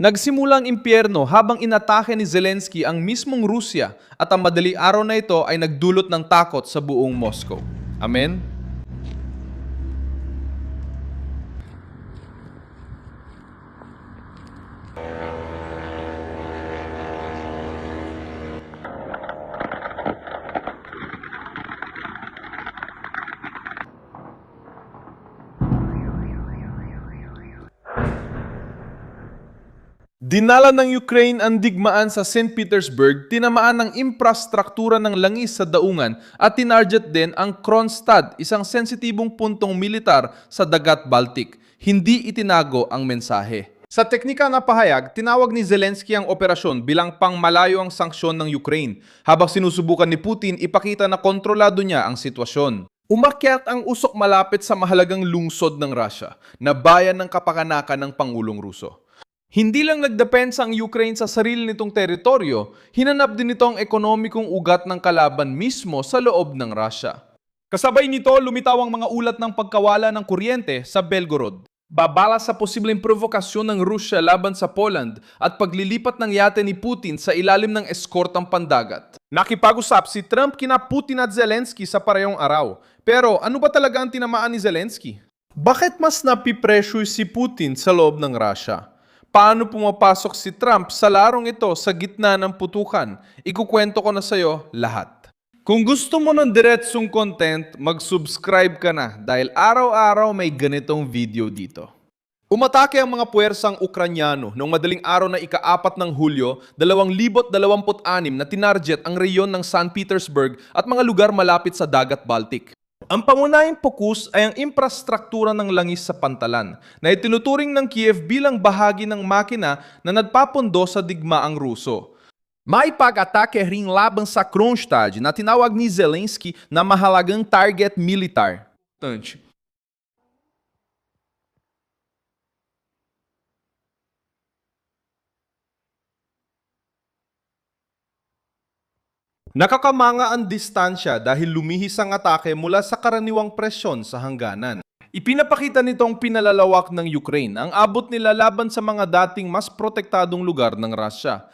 Nagsimulang impyerno habang inatake ni Zelensky ang mismong Rusya at ang madaling araw na ito ay nagdulot ng takot sa buong Moscow. Amen? Dinala ng Ukraine ang digmaan sa St. Petersburg, tinamaan ng infrastruktura ng langis sa daungan at tinarget din ang Kronstadt, isang sensitibong puntong militar sa Dagat Baltic. Hindi itinago ang mensahe. Sa teknika na pahayag, tinawag ni Zelensky ang operasyon bilang pangmalayo ang sanksyon ng Ukraine, habang sinusubukan ni Putin ipakita na kontrolado niya ang sitwasyon. Umakyat ang usok malapit sa mahalagang lungsod ng Russia, na bayan ng kapakanakan ng Pangulong Ruso. Hindi lang nagdepensa ang Ukraine sa sarili nitong teritoryo, hinanap din ito ang ekonomikong ugat ng kalaban mismo sa loob ng Russia. Kasabay nito, lumitaw ang mga ulat ng pagkawala ng kuryente sa Belgorod. Babala sa posibleng provokasyon ng Rusya laban sa Poland at paglilipat ng yate ni Putin sa ilalim ng eskortang pandagat. Nakipag-usap si Trump kina Putin at Zelensky sa parehong araw. Pero ano ba talaga ang tinamaan ni Zelensky? Bakit mas napipressure si Putin sa loob ng Russia? Paano pumapasok si Trump sa larong ito sa gitna ng putukan? Ikukwento ko na sa'yo lahat. Kung gusto mo ng diretsong content, mag-subscribe ka na dahil araw-araw may ganitong video dito. Umatake ang mga puwersang Ukranyano noong madaling araw na ika-4 ng Hulyo, 2026 na tinarget ang reyon ng St. Petersburg at mga lugar malapit sa Dagat Baltic. Ang pangunahing pokus ay ang infrastruktura ng langis sa pantalan na itinuturing ng Kiev bilang bahagi ng makina na nagpapundo sa digmaang Ruso. May pag-atake rin laban sa Kronstadt na tinawag ni Zelensky na mahalagang target militar. Nakakamanga ang distansya dahil lumihis ang atake mula sa karaniwang presyon sa hangganan. Ipinapakita nitong pinalalawak ng Ukraine ang abot nila laban sa mga dating mas protektadong lugar ng Russia.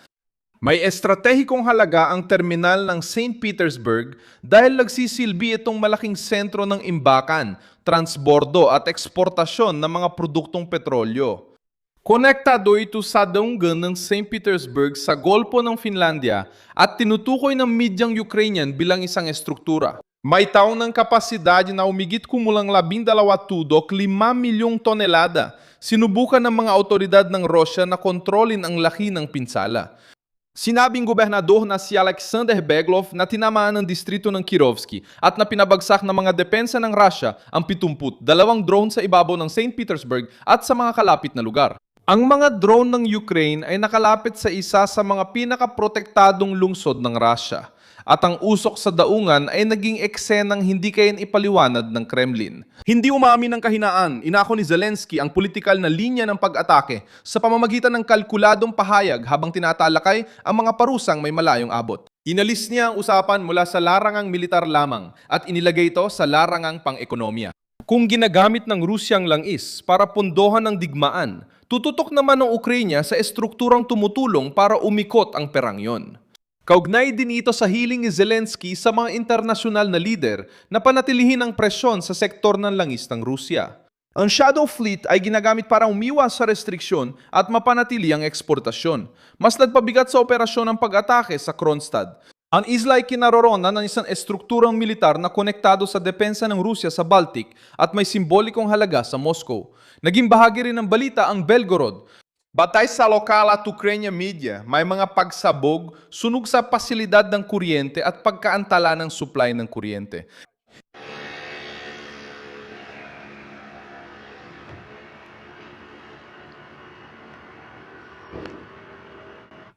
May estratehikong halaga ang terminal ng St. Petersburg dahil nagsisilbi itong malaking sentro ng imbakan, transbordo at eksportasyon ng mga produktong petrolyo. Konektado ito sa daungan ng St. Petersburg sa Golpo ng Finlandia at tinutukoy ng medyang Ukrainian bilang isang estruktura. May taong ng kapasidad na umigit kumulang 12 tudok 5 milyong tonelada. Sinubukan ng mga otoridad ng Russia na kontrolin ang laki ng pinsala. Sinabing gobernador na si Alexander Beglov na tinamaan ng distrito ng Kirovsky at na pinabagsak ng mga depensa ng Russia ang 72 drone sa ibabaw ng St. Petersburg at sa mga kalapit na lugar. Ang mga drone ng Ukraine ay nakalapit sa isa sa mga pinakaprotektadong lungsod ng Russia at ang usok sa daungan ay naging eksenang hindi kayan ipaliwanag ng Kremlin. Hindi umamin ng kahinaan, inako ni Zelensky ang politikal na linya ng pag-atake sa pamamagitan ng kalkuladong pahayag habang tinatalakay ang mga parusang may malayong abot. Inalis niya ang usapan mula sa larangang militar lamang at inilagay ito sa larangang pang-ekonomiya. Kung ginagamit ng Rusya ang langis para pundohan ng digmaan, tututok naman ng Ukraine sa estrukturang tumutulong para umikot ang perang yon. Kaugnay din ito sa hiling ni Zelensky sa mga internasyonal na lider na panatilihin ang presyon sa sektor ng langis ng Rusya. Ang Shadow Fleet ay ginagamit para umiwas sa restriksyon at mapanatili ang eksportasyon. Mas nagpabigat sa operasyon ng pag-atake sa Kronstadt. Ang isla ay kinaroroonan ng isang estrukturang militar na konektado sa depensa ng Rusya sa Baltic at may simbolikong halaga sa Moscow. Naging bahagi rin ng balita ang Belgorod. Batay sa lokal at Ukrainian media, may mga pagsabog, sunog sa pasilidad ng kuryente at pagkaantala ng supply ng kuryente.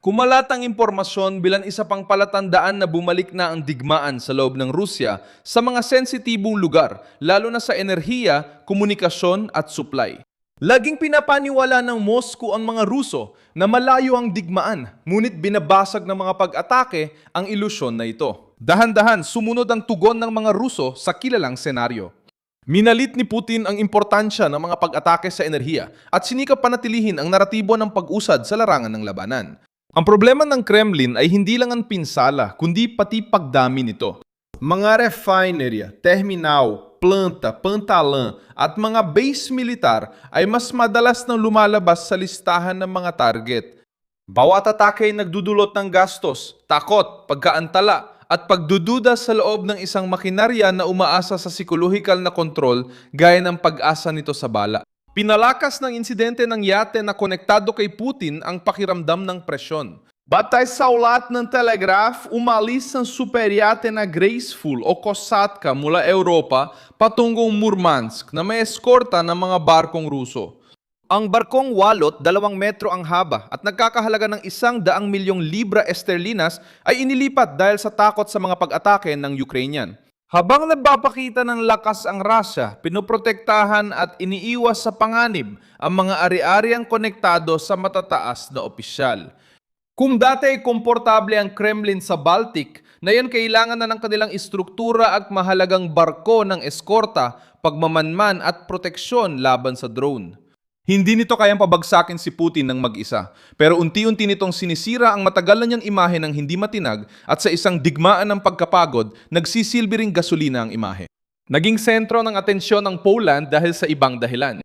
Kumalat ang impormasyon bilang isa pang palatandaan na bumalik na ang digmaan sa loob ng Rusya sa mga sensitibong lugar, lalo na sa enerhiya, komunikasyon at supply. Laging pinapaniwala ng Moscow ang mga Ruso na malayo ang digmaan, ngunit binabasag ng mga pag-atake ang ilusyon na ito. Dahan-dahan sumunod ang tugon ng mga Ruso sa kilalang senaryo. Minalit ni Putin ang importansya ng mga pag-atake sa enerhiya at sinikap panatilihin ang naratibo ng pag-usad sa larangan ng labanan. Ang problema ng Kremlin ay hindi lang ang pinsala, kundi pati pagdami nito. Mga refinery, terminal, planta, pantalan at mga base militar ay mas madalas nang lumalabas sa listahan ng mga target. Bawat atake ay nagdudulot ng gastos, takot, pagkaantala at pagdududa sa loob ng isang makinarya na umaasa sa psikolohikal na kontrol gaya ng pag-asa nito sa bala. Pinalakas ng insidente ng yate na konektado kay Putin ang pakiramdam ng presyon. Batay sa ulat ng Telegraph, umalis ang superyate na Graceful o Kosatka mula Europa patungong Murmansk na may eskorta ng mga barkong Ruso. Ang barkong walot 2 metro ang haba at nagkakahalaga ng 100 milyong libra esterlinas ay inilipat dahil sa takot sa mga pag-atake ng Ukrainian. Habang nagpapakita ng lakas ang Russia, pinoprotektahan at iniiwas sa panganib ang mga ari-ariang konektado sa matataas na opisyal. Kung dati ay komportable ang Kremlin sa Baltic, ngayon kailangan na ng kanilang istruktura at mahalagang barko ng eskorta, pagmamanman at proteksyon laban sa drone. Hindi nito kayang pabagsakin si Putin ng mag-isa, pero unti-unti nitong sinisira ang matagal na niyang imahe ng hindi matinag at sa isang digmaan ng pagkapagod, nagsisilbi ring gasolina ang imahe. Naging sentro ng atensyon ng Poland dahil sa ibang dahilan.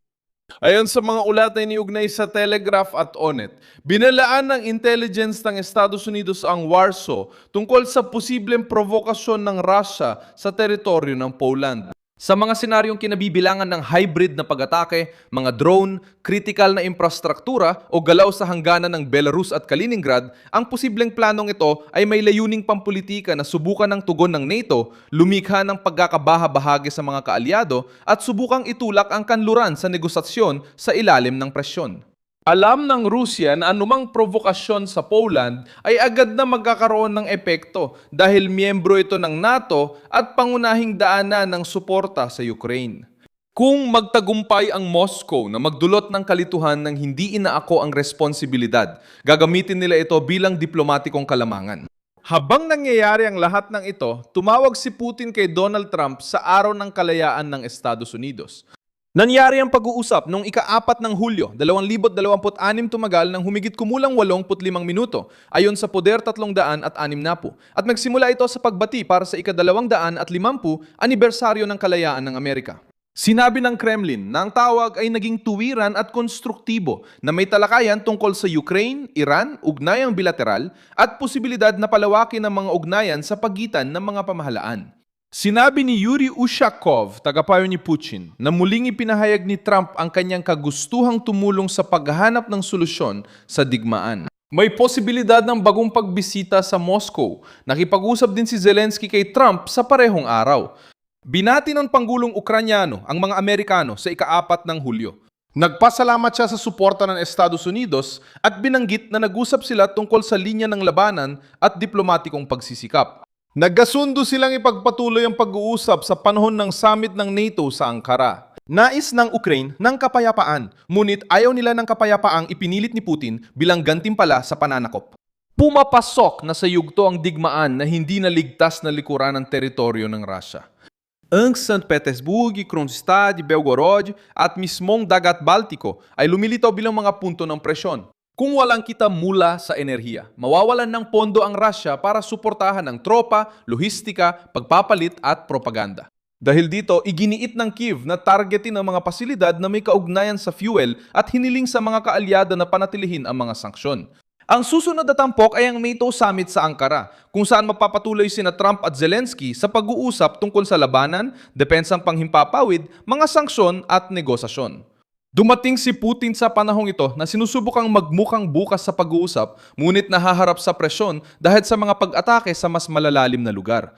Ayon sa mga ulat na iniugnay sa Telegraph at Onet, binalaan ng intelligence ng Estados Unidos ang Warsaw tungkol sa posibleng provokasyon ng Russia sa teritoryo ng Poland. Sa mga senaryong kinabibilangan ng hybrid na pag-atake, mga drone, critical na infrastruktura o galaw sa hangganan ng Belarus at Kaliningrad, ang posibleng planong ito ay may layuning pampolitika na subukan ng tugon ng NATO, lumikha ng pagkakabaha-bahagi sa mga kaalyado at subukang itulak ang kanluran sa negosasyon sa ilalim ng presyon. Alam ng Rusya na anumang provokasyon sa Poland ay agad na magkakaroon ng epekto dahil miyembro ito ng NATO at pangunahing daanan ng suporta sa Ukraine. Kung magtagumpay ang Moscow na magdulot ng kalituhan ng hindi inaako ang responsibilidad, gagamitin nila ito bilang diplomatikong kalamangan. Habang nangyayari ang lahat ng ito, tumawag si Putin kay Donald Trump sa araw ng kalayaan ng Estados Unidos. Nangyari ang pag-uusap noong ika-4 ng Hulyo, 2026 tumagal ng humigit kumulang 85 minuto ayon sa Poder 360 at nagsimula ito sa pagbati para sa ika-250 anibersaryo ng kalayaan ng Amerika. Sinabi ng Kremlin na ang tawag ay naging tuwiran at konstruktibo na may talakayan tungkol sa Ukraine, Iran, ugnayang bilateral at posibilidad na palawakin ang mga ugnayan sa pagitan ng mga pamahalaan. Sinabi ni Yuri Ushakov, tagapayo ni Putin, na muling ipinahayag ni Trump ang kanyang kagustuhang tumulong sa paghahanap ng solusyon sa digmaan. May posibilidad ng bagong pagbisita sa Moscow. Nakipag-usap din si Zelensky kay Trump sa parehong araw. Binati ng Pangulong Ukranyano ang mga Amerikano sa ika-4 ng Hulyo. Nagpasalamat siya sa suporta ng Estados Unidos at binanggit na nag-usap sila tungkol sa linya ng labanan at diplomatikong pagsisikap. Nagkasundo silang ipagpatuloy ang pag-uusap sa panahon ng summit ng NATO sa Ankara. Nais ng Ukraine ng kapayapaan, ngunit ayaw nila ng kapayapaang ipinilit ni Putin bilang gantimpala sa pananakop. Pumapasok na sa yugto ang digmaan na hindi naligtas na likuran ng teritoryo ng Russia. Ang St. Petersburg, Kronstadt, Belgorod at mismong Dagat Baltiko ay lumilitaw bilang mga punto ng presyon. Kung walang kita mula sa enerhiya, mawawalan ng pondo ang Russia para suportahan ang tropa, lohistika, pagpapalit at propaganda. Dahil dito, iginiit ng Kyiv na targetin ang mga pasilidad na may kaugnayan sa fuel at hiniling sa mga kaalyado na panatilihin ang mga sanksyon. Ang susunod na tampok ay ang NATO Summit sa Ankara, kung saan mapapatuloy sina Trump at Zelensky sa pag-uusap tungkol sa labanan, depensang panghimpapawid, mga sanksyon at negosasyon. Dumating si Putin sa panahong ito na sinusubukang magmukhang bukas sa pag-uusap, ngunit nahaharap sa presyon dahil sa mga pag-atake sa mas malalalim na lugar.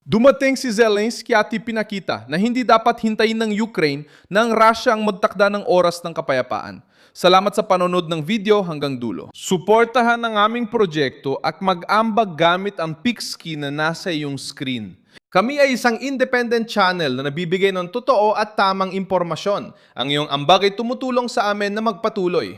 Dumating si Zelensky at ipinakita na hindi dapat hintayin ng Ukraine na ang Russia ang magtakda ng oras ng kapayapaan. Salamat sa panonood ng video hanggang dulo. Suportahan ang aming proyekto at mag-ambag gamit ang Pixkey na nasa iyong screen. Kami ay isang independent channel na nabibigay ng totoo at tamang impormasyon. Ang iyong ambag ay tumutulong sa amin na magpatuloy.